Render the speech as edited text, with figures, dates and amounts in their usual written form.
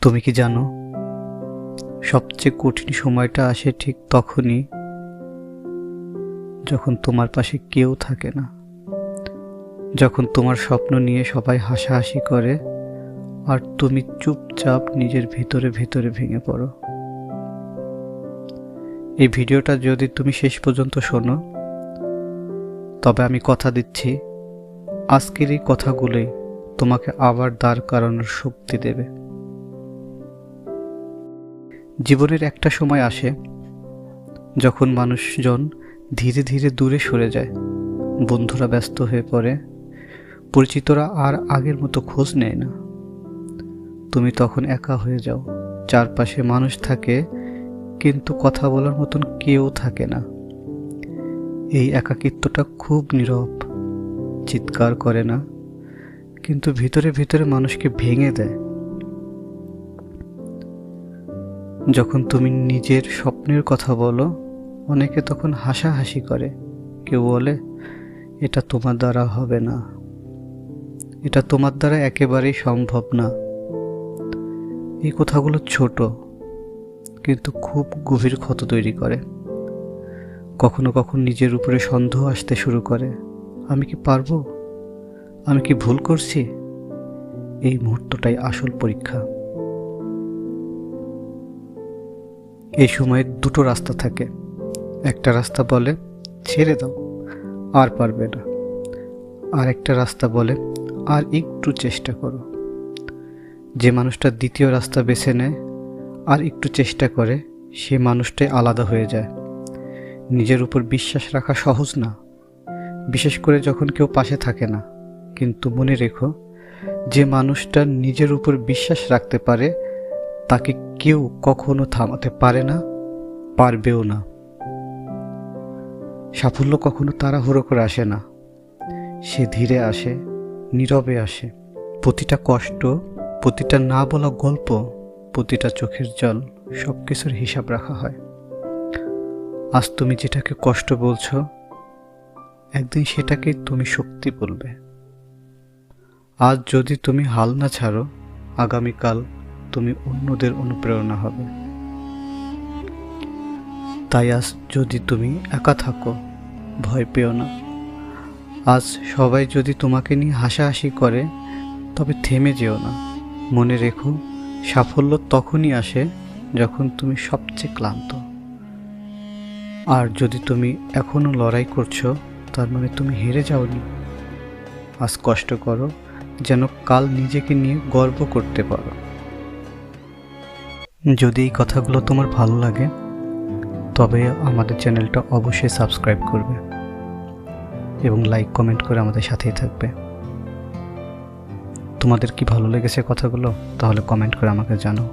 তুমি কি জানো, সবচেয়ে কঠিন সময়টা আসে ঠিক তখনই যখন তোমার পাশে কেউ থাকে না, যখন তোমার স্বপ্ন নিয়ে সবাই হাসাহাসি করে আর তুমি চুপচাপ নিজের ভিতরে ভিতরে ভেঙে পড়ো। এই ভিডিওটা যদি তুমি শেষ পর্যন্ত শোনো, তবে আমি কথা দিচ্ছি, আজকের এই কথাগুলোই তোমাকে আবার দাঁড় করানোর শক্তি দেবে। জীবনের একটা সময় আসে যখন মানুষজন ধীরে ধীরে দূরে সরে যায়, বন্ধুরা ব্যস্ত হয়ে পড়ে, পরিচিতরা আর আগের মতো খোঁজ নেয় না। তুমি তখন একা হয়ে যাও, চারপাশে মানুষ থাকে কিন্তু কথা বলার মতন কেউ থাকে না। এই একাকিত্বটা খুব নীরব, চিৎকার করে না, কিন্তু ভিতরে ভিতরে মানুষকে ভেঙে দেয়। যখন তুমি নিজের স্বপ্নের কথা বলো, অনেকে তখন হাসাহাসি করে, কেউ বলে এটা তোমার দ্বারা হবে না, এটা তোমার দ্বারা একেবারেই সম্ভব না। এই কথাগুলো ছোট কিন্তু খুব গভীর ক্ষত তৈরি করে। কখনো কখনো নিজের উপরে সন্দেহ আসতে শুরু করে, আমি কি পারবো, আমি কি ভুল করছি? এই মুহূর্তটাই আসল পরীক্ষা। এই সময়ে দুটো রাস্তা থাকে, একটা রাস্তা বলে ছেড়ে দাও, আর পারবে না, আর একটা রাস্তা বলে আর একটু চেষ্টা করো। যে মানুষটা দ্বিতীয় রাস্তা বেছে নেয় আর একটু চেষ্টা করে, সে মানুষটাই আলাদা হয়ে যায়। নিজের উপর বিশ্বাস রাখা সহজ না, বিশেষ করে যখন কেউ পাশে থাকে না। কিন্তু মনে রেখো, যে মানুষটা নিজের উপর বিশ্বাস রাখতে পারে তাকে কেউ কখনো থামাতে পারে না, পারবেও না। সাফল্য কখনো তাড়াহুড়ো করে আসে না, সে ধীরে আসে, নীরবে আসে। প্রতিটা কষ্ট, প্রতিটা না বলা গল্প, প্রতিটা চোখের জল, সব কিছুর হিসাব রাখা হয়। আজ তুমি যেটাকে কষ্ট বলছো, একদিন সেটাকে তুমি শক্তি বলবে। আজ যদি তুমি হাল না ছাড়ো, আগামীকাল তুমি অন্যদের অনুপ্রেরণা হবে। তাই আজ যদি তুমি একা থাকো, ভয় পেও না। আজ সবাই যদি তোমাকে নিয়ে হাসাহাসি করে, তবে থেমে যেও না। মনে রেখো, সাফল্য তখনই আসে যখন তুমি সবচেয়ে ক্লান্ত। আর যদি তুমি এখনো লড়াই করছো, তার মানে তুমি হেরে যাওনি। আজ কষ্ট করো, যেন কাল নিজেকে নিয়ে গর্ব করতে পারো। যদি এই কথাগুলো তোমার ভালো লাগে, তবে আমাদের চ্যানেলটা অবশ্যই সাবস্ক্রাইব করবে এবং লাইক কমেন্ট করে আমাদের সাথেই থাকবে। তোমাদের কি ভালো লেগেছে কথাগুলো? তাহলে কমেন্ট করে আমাকে জানাও।